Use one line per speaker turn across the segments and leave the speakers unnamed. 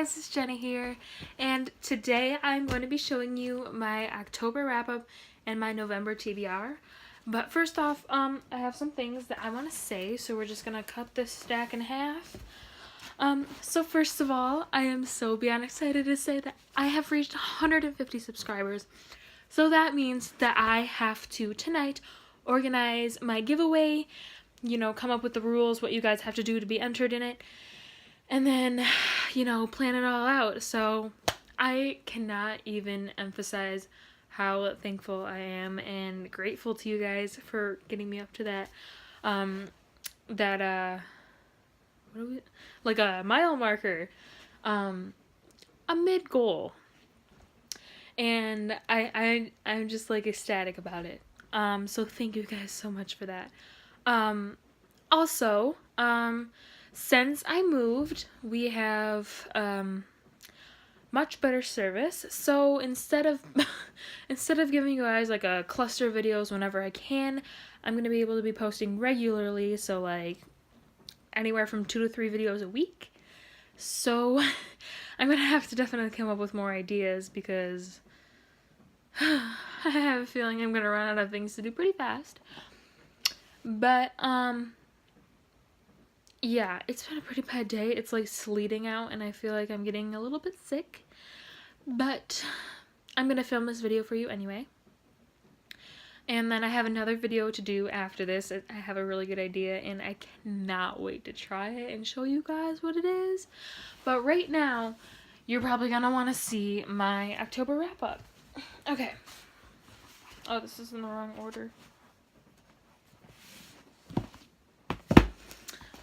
guys, it's Jenna here, and today I'm going to be showing you my October wrap-up and my November TBR. But first off, I have some things that I want to say, so we're just going to cut this stack in half. So first of all, I am so beyond excited to say that I have reached 150 subscribers. So that means that I have to, tonight, organize my giveaway, come up with the rules, what you guys have to do to be entered in it. And then, plan it all out. So I cannot even emphasize how thankful I am and grateful to you guys for getting me up to that, like a mile marker, a mid goal. And I'm just like ecstatic about it. So thank you guys so much for that. Also, since I moved, we have much better service. So instead of giving you guys like a cluster of videos whenever I can, I'm gonna be able to be posting regularly. So like anywhere from 2 to 3 videos a week. So I'm gonna have to definitely come up with more ideas because I have a feeling I'm gonna run out of things to do pretty fast. But yeah, it's been a pretty bad day. It's like sleeting out and I feel like I'm getting a little bit sick. But I'm going to film this video for you anyway. And then I have another video to do after this. I have a really good idea and I cannot wait to try it and show you guys what it is. But right now, you're probably going to want to see my October wrap-up. Okay. Oh, this is in the wrong order.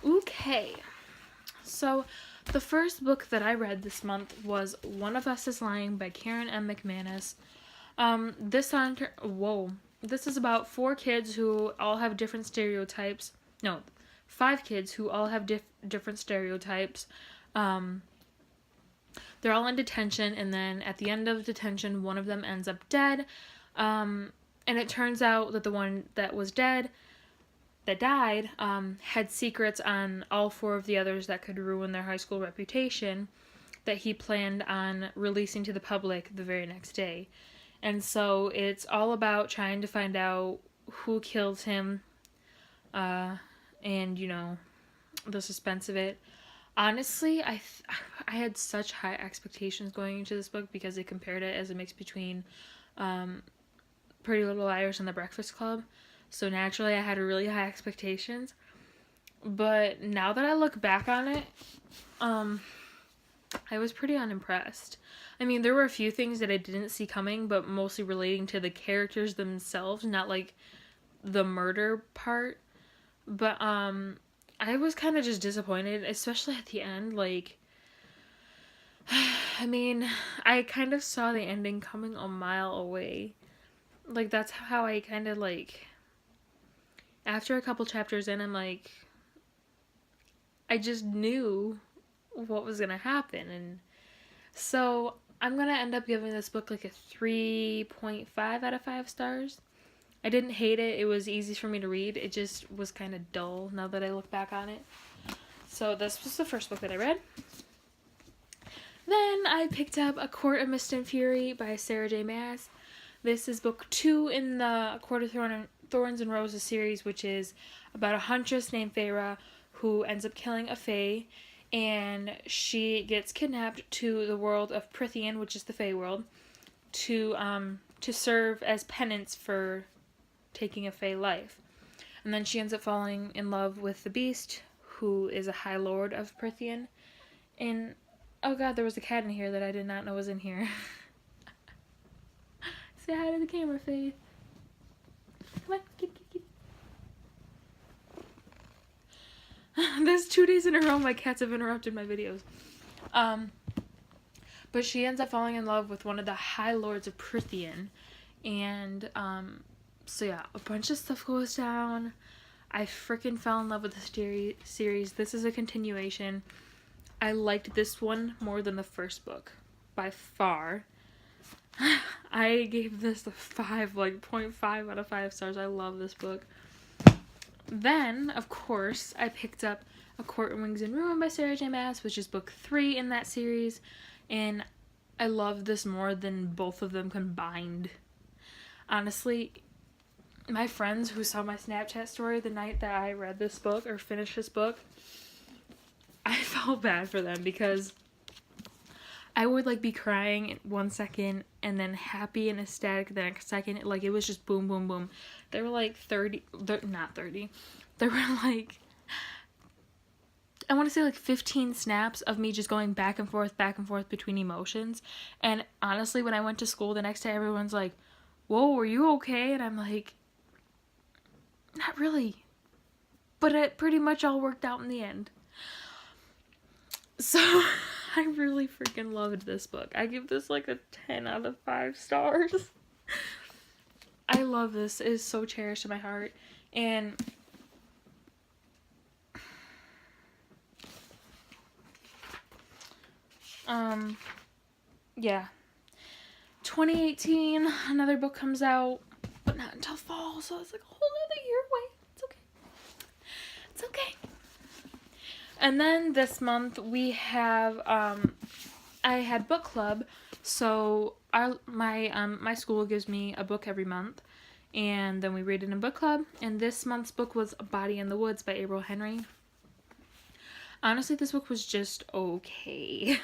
Okay, so the first book that I read this month was One of Us is Lying by Karen M. McManus. This is about 4 kids who all have different stereotypes. No, 5 kids who all have different stereotypes. They're all in detention, and then at the end of detention, one of them ends up dead. And it turns out that the one that died had secrets on all 4 of the others that could ruin their high school reputation that he planned on releasing to the public the very next day. And so it's all about trying to find out who killed him, and the suspense of it. Honestly, I had such high expectations going into this book because they compared it as a mix between Pretty Little Liars and The Breakfast Club. So naturally, I had really high expectations. But now that I look back on it, I was pretty unimpressed. I mean, there were a few things that I didn't see coming, but mostly relating to the characters themselves, not like the murder part. But I was kind of just disappointed, especially at the end. Like, I mean, I kind of saw the ending coming a mile away. Like, that's how I kind of like... After a couple chapters in, I'm like, I just knew what was going to happen. And so I'm going to end up giving this book like a 3.5 out of 5 stars. I didn't hate it. It was easy for me to read. It just was kind of dull now that I look back on it. So this was the first book that I read. Then I picked up A Court of Mist and Fury by Sarah J. Maas. This is book 2 in the Court of Thorns and Roses series, which is about a huntress named Feyre who ends up killing a fae, and she gets kidnapped to the world of Prythian, which is the Fae world, to serve as penance for taking a fae life. And then she ends up falling in love with the Beast, who is a High Lord of Prythian. And oh god, there was a cat in here that I did not know was in here. Say hi to the camera, Faith. Come on, get. There's 2 days in a row my cats have interrupted my videos. But she ends up falling in love with one of the High Lords of Prythian. And, so yeah, a bunch of stuff goes down. I freaking fell in love with the series. This is a continuation. I liked this one more than the first book, by far. I gave this a 0.5 out of 5 stars. I love this book. Then, of course, I picked up A Court in Wings and Ruin by Sarah J Maas, which is book 3 in that series, and I love this more than both of them combined. Honestly, my friends who saw my Snapchat story the night that I read this book or finished this book, I felt bad for them because I would like be crying in 1 second and then happy and ecstatic the next second. Like, it was just boom, boom, boom. There were like 30, not 30. There were like, I want to say like 15 snaps of me just going back and forth between emotions. And honestly, when I went to school the next day, everyone's like, whoa, are you okay? And I'm like, not really. But it pretty much all worked out in the end. So, I really freaking loved this book. I give this like a 10 out of 5 stars. I love this. It is so cherished in my heart. And yeah. 2018, another book comes out, but not until fall, so it's like a whole other year away. It's okay. It's okay. And then this month we have, I had book club, so my school gives me a book every month, and then we read it in book club, and this month's book was A Body in the Woods by April Henry. Honestly, this book was just okay.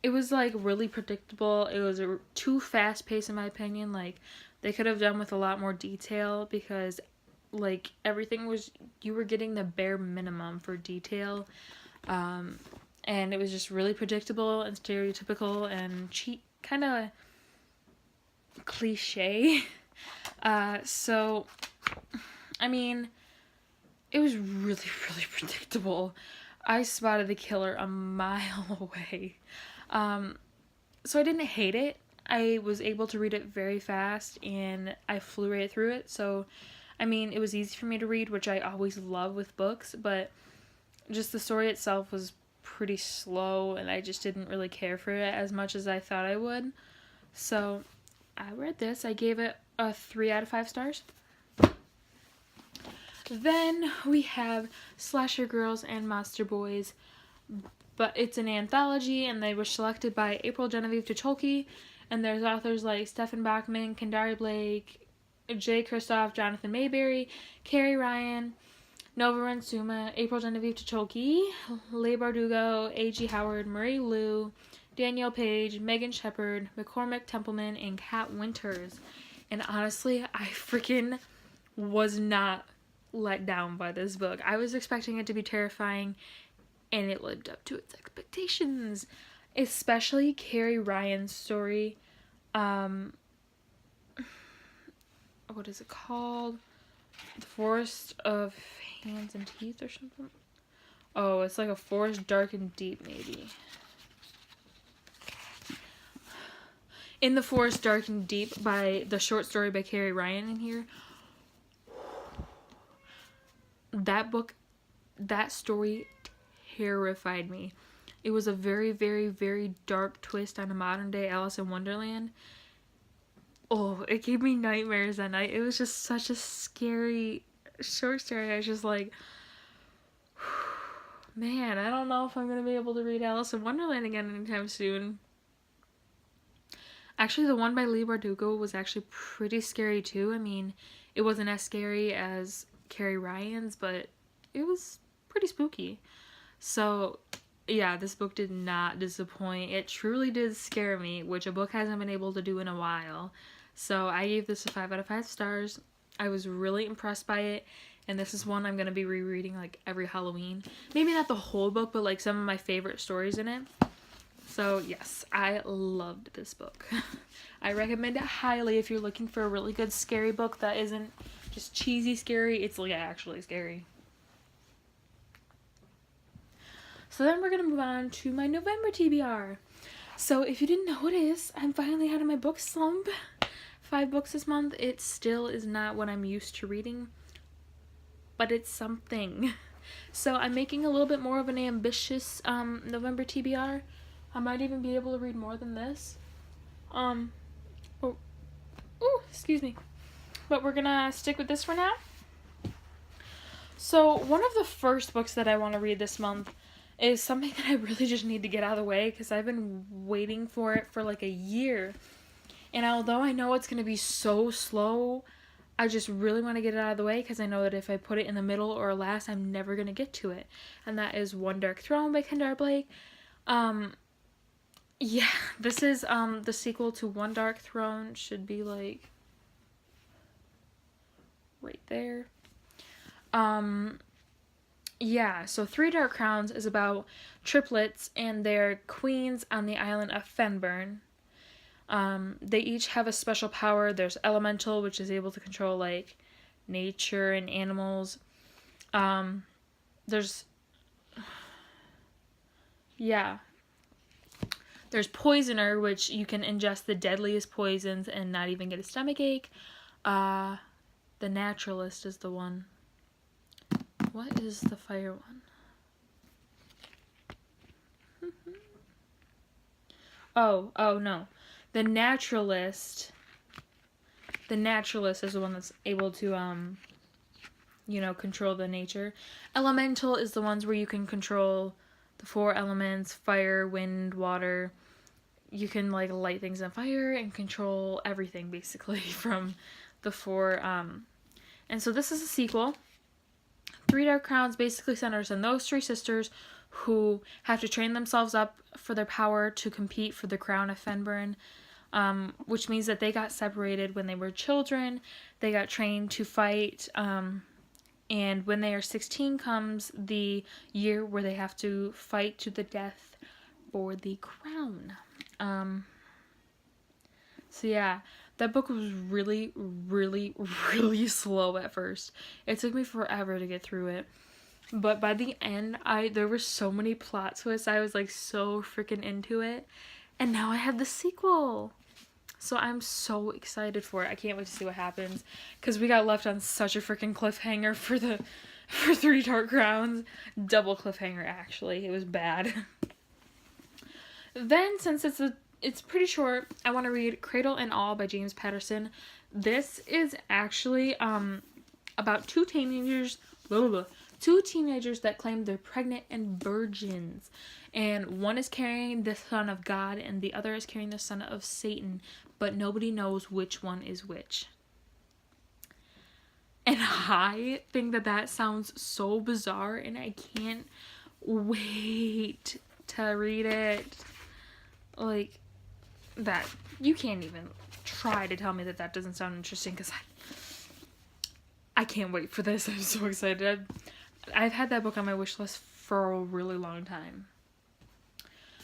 It was like really predictable. It was too fast paced in my opinion. Like, they could have done with a lot more detail because like everything was, you were getting the bare minimum for detail. And it was just really predictable and stereotypical and cheap, kind of cliche. So, I mean, it was really, really predictable. I spotted the killer a mile away. So I didn't hate it. I was able to read it very fast and I flew right through it. So, I mean, it was easy for me to read, which I always love with books, but just the story itself was pretty slow and I just didn't really care for it as much as I thought I would. So, I read this. I gave it a 3 out of 5 stars. Then we have Slasher Girls and Monster Boys, but it's an anthology and they were selected by April Genevieve Tucholke, and there's authors like Stephen Bachman, Kendari Blake, Jay Kristoff, Jonathan Mayberry, Carrie Ryan, Nova Rensuma, April Genevieve Tucholke, Leigh Bardugo, A.G. Howard, Marie Lu, Danielle Page, Megan Shepard, McCormick Templeman, and Kat Winters. And honestly, I freaking was not let down by this book. I was expecting it to be terrifying, and it lived up to its expectations. Especially Carrie Ryan's story. What is it called? The Forest of Hands and Teeth or something? Oh, it's like A Forest Dark and Deep, maybe. In the Forest Dark and Deep, by the short story by Carrie Ryan in here. That book, that story terrified me. It was a very, very, very dark twist on a modern day Alice in Wonderland. Oh, it gave me nightmares that night. It was just such a scary short story. I was just like, man, I don't know if I'm going to be able to read Alice in Wonderland again anytime soon. Actually, the one by Leigh Bardugo was actually pretty scary too. I mean, it wasn't as scary as Carrie Ryan's, but it was pretty spooky. So, yeah, this book did not disappoint. It truly did scare me, which a book hasn't been able to do in a while. So, I gave this a 5 out of 5 stars. I was really impressed by it, and this is one I'm going to be rereading, like, every Halloween. Maybe not the whole book, but, like, some of my favorite stories in it. So, yes, I loved this book. I recommend it highly if you're looking for a really good scary book that isn't just cheesy scary. It's, like, actually scary. So then we're going to move on to my November TBR. So if you didn't know what it is, I'm finally out of my book slump. 5 books this month. It still is not what I'm used to reading, but it's something. So I'm making a little bit more of an ambitious November TBR. I might even be able to read more than this. Excuse me. But we're going to stick with this for now. So, one of the first books that I want to read this month is something that I really just need to get out of the way because I've been waiting for it for like a year. And although I know it's going to be so slow, I just really want to get it out of the way because I know that if I put it in the middle or last, I'm never going to get to it. And that is One Dark Throne by Kendra Blake. Yeah, this is the sequel to One Dark Throne. Should be like right there. Yeah, so Three Dark Crowns is about triplets and their queens on the island of Fenburn. They each have a special power. There's Elemental, which is able to control, like, nature and animals. There's... Yeah. There's Poisoner, which you can ingest the deadliest poisons and not even get a stomachache. The Naturalist is the one. What is the fire one? Oh, no. The Naturalist is the one that's able to, control the nature. Elemental is the ones where you can control the 4 elements, fire, wind, water. You can, like, light things on fire and control everything, basically, from the 4, And so this is a sequel. Three Dark Crowns basically centers on those 3 sisters who have to train themselves up for their power to compete for the crown of Fenburn, which means that they got separated when they were children. They got trained to fight, and when they are 16 comes the year where they have to fight to the death for the crown. So yeah, that book was really, really, really slow at first. It took me forever to get through it. But by the end, there were so many plot twists. I was like so freaking into it. And now I have the sequel. So I'm so excited for it. I can't wait to see what happens. Because we got left on such a freaking cliffhanger for Three Dark Crowns. Double cliffhanger, actually. It was bad. Then, since it's pretty short, I want to read Cradle and All by James Patterson. This is actually about 2 teenagers that claim they're pregnant and virgins. And one is carrying the son of God and the other is carrying the son of Satan. But nobody knows which one is which. And I think that sounds so bizarre and I can't wait to read it. Like, that. You can't even try to tell me that doesn't sound interesting because I can't wait for this. I'm so excited. I've had that book on my wish list for a really long time.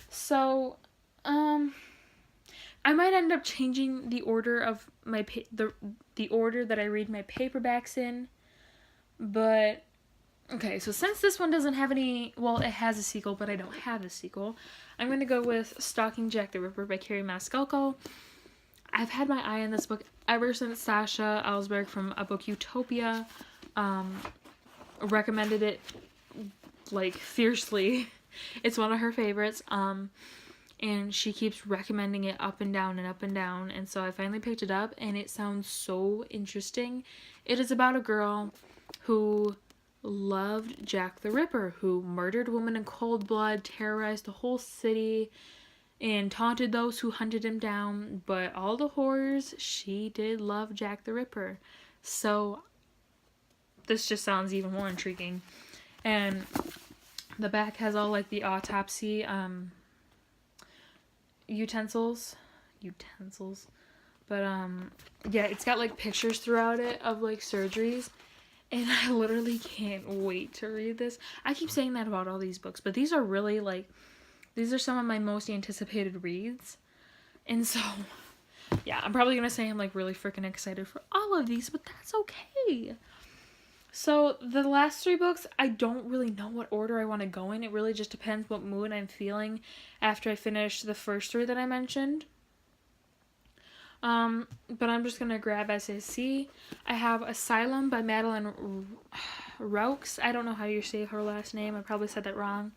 So, I might end up changing the order of my the order that I read my paperbacks in. But okay, so since this one doesn't have any, well, it has a sequel, but I don't have a sequel, I'm going to go with Stalking Jack the Ripper by Carrie Mascalco. I've had my eye on this book ever since Sasha Ellsberg from A Book Utopia recommended it, like, fiercely. It's one of her favorites, and she keeps recommending it up and down and up and down, and so I finally picked it up, and it sounds so interesting. It is about a girl who loved Jack the Ripper, who murdered women in cold blood, terrorized the whole city, and taunted those who hunted him down. But all the horrors, she did love Jack the Ripper. So this just sounds even more intriguing. And the back has all, like, the autopsy utensils. But yeah, it's got, like, pictures throughout it of, like, surgeries. And I literally can't wait to read this. I keep saying that about all these books, but these are really, like, these are some of my most anticipated reads. And so, yeah, I'm probably going to say I'm, like, really freaking excited for all of these, but that's okay. So, the last 3 books, I don't really know what order I want to go in. It really just depends what mood I'm feeling after I finish the first 3 that I mentioned. But I'm just going to grab as I see. I have Asylum by Madeline Roux. I don't know how you say her last name. I probably said that wrong.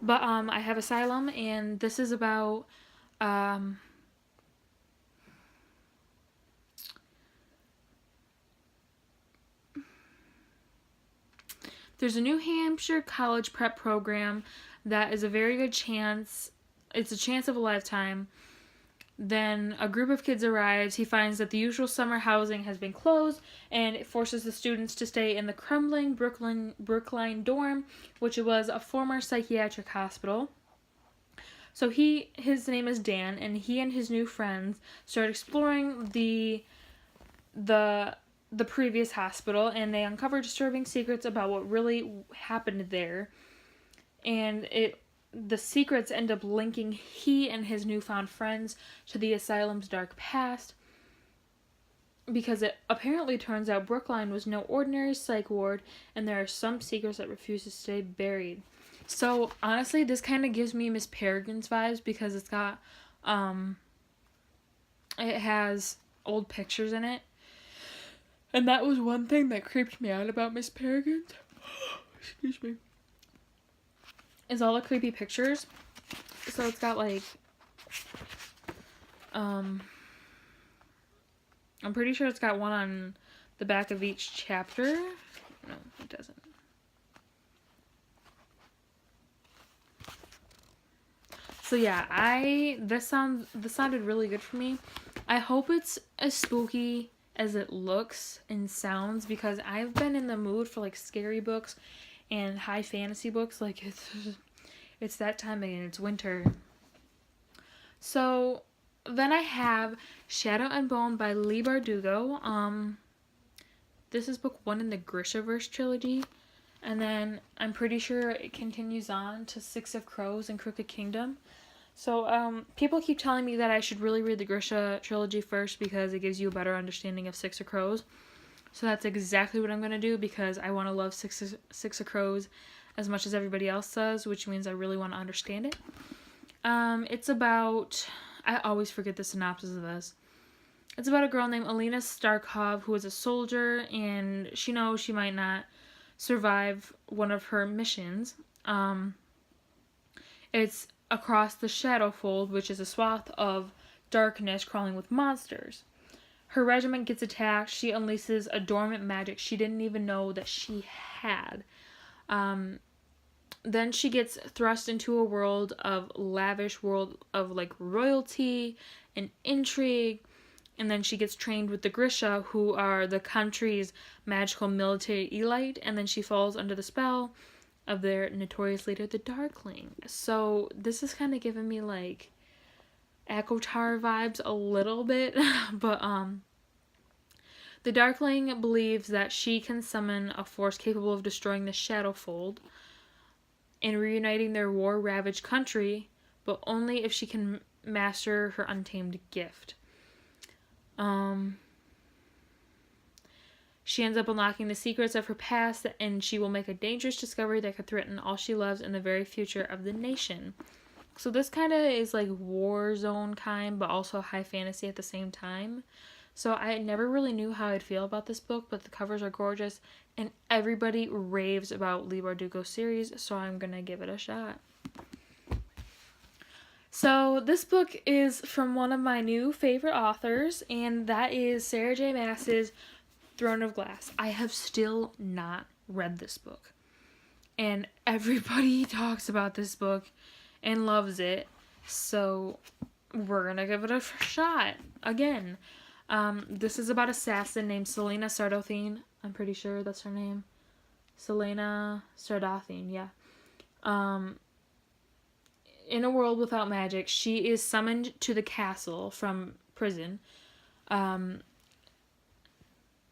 But I have Asylum, and this is about There's a New Hampshire college prep program that is a very good chance. It's a chance of a lifetime. Then a group of kids arrives. He finds that the usual summer housing has been closed, and it forces the students to stay in the crumbling Brookline dorm, which was a former psychiatric hospital. So his name is Dan, and he and his new friends start exploring the previous hospital, and they uncover disturbing secrets about what really happened there. And the secrets end up linking he and his newfound friends to the asylum's dark past, because it apparently turns out Brookline was no ordinary psych ward, and there are some secrets that refuse to stay buried. So honestly, this kind of gives me Miss Peregrine's vibes, because it's got it has old pictures in it, and that was one thing that creeped me out about Miss Peregrine. Excuse me. Is all the creepy pictures. So it's got like I'm pretty sure it's got one on the back of each chapter. No, it doesn't. So yeah, this sounded really good for me. I hope it's as spooky as it looks and sounds, because I've been in the mood for like scary books and high fantasy books. Like it's that time again. It's winter. So then I have Shadow and Bone by Leigh Bardugo. This is book 1 in the Grishaverse trilogy, and then I'm pretty sure it continues on to Six of Crows and Crooked Kingdom. So people keep telling me that I should really read the Grisha trilogy first, because it gives you a better understanding of Six of Crows. So that's exactly what I'm going to do, because I want to love Six of Crows as much as everybody else does, which means I really want to understand it. It's about... I always forget the synopsis of this. It's about a girl named Alina Starkov, who is a soldier, and she knows she might not survive one of her missions. It's across the Shadowfold, which is a swath of darkness crawling with monsters. Her regiment gets attacked. She unleashes a dormant magic she didn't even know that she had. Then she gets thrust into a world of like royalty and intrigue. And then she gets trained with the Grisha, who are the country's magical military elite. And then she falls under the spell of their notorious leader, the Darkling. So this is kind of giving me like ACOTAR vibes a little bit. But the Darkling believes that she can summon a force capable of destroying the Shadowfold and reuniting their war-ravaged country, but only if she can master her untamed gift. She ends up unlocking the secrets of her past, and she will make a dangerous discovery that could threaten all she loves in the very future of the nation. So this kind of is like war zone kind, but also high fantasy at the same time. So I never really knew how I'd feel about this book, but the covers are gorgeous, and everybody raves about Leigh Bardugo's series, so I'm gonna give it a shot. So this book is from one of my new favorite authors, and that is Sarah J. Maas's Throne of Glass. I have still not read this book, and everybody talks about this book and loves it, so we're gonna give it a shot again. This is about an assassin named Selena Sardothine. I'm pretty sure that's her name. Selena Sardothine, yeah. In a world without magic, she is summoned to the castle from prison.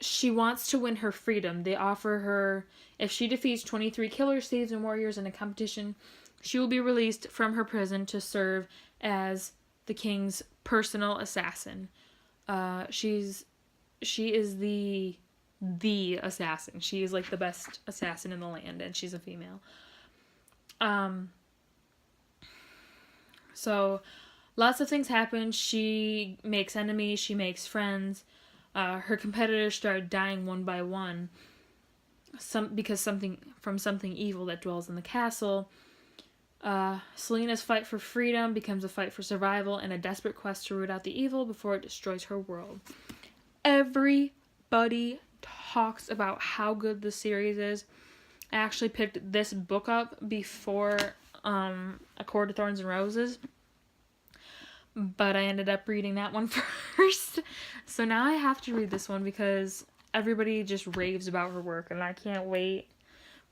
She wants to win her freedom. They offer her, if she defeats 23 killers, thieves, and warriors in a competition, she will be released from her prison to serve as the king's personal assassin. She is the assassin. She is like the best assassin in the land, and she's a female. So lots of things happen. She makes enemies, she makes friends. Her competitors start dying one by one. Because something evil that dwells in the castle. Selena's fight for freedom becomes a fight for survival and a desperate quest to root out the evil before it destroys her world. Everybody talks about how good the series is. I actually picked this book up before A Court of Thorns and Roses, but I ended up reading that one first. So now I have to read this one because everybody just raves about her work, and I can't wait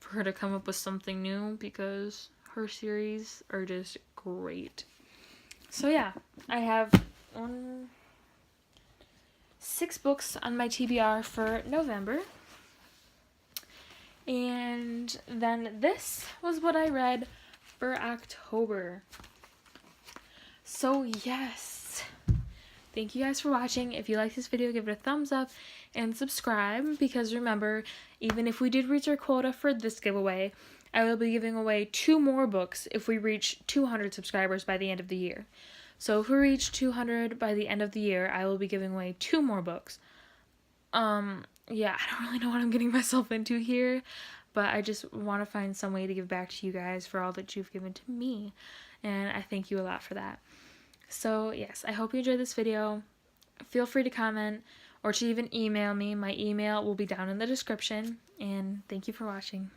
for her to come up with something new because her series are just great. So yeah, I have 6 books on my TBR for November. And then this was what I read for October. So yes, thank you guys for watching. If you like this video, give it a thumbs up and subscribe, because remember, even if we did reach our quota for this giveaway, I will be giving away 2 more books if we reach 200 subscribers by the end of the year. So if we reach 200 by the end of the year, I will be giving away 2 more books. Yeah, I don't really know what I'm getting myself into here, but I just want to find some way to give back to you guys for all that you've given to me, and I thank you a lot for that. So yes, I hope you enjoyed this video. Feel free to comment or to even email me. My email will be down in the description, and thank you for watching.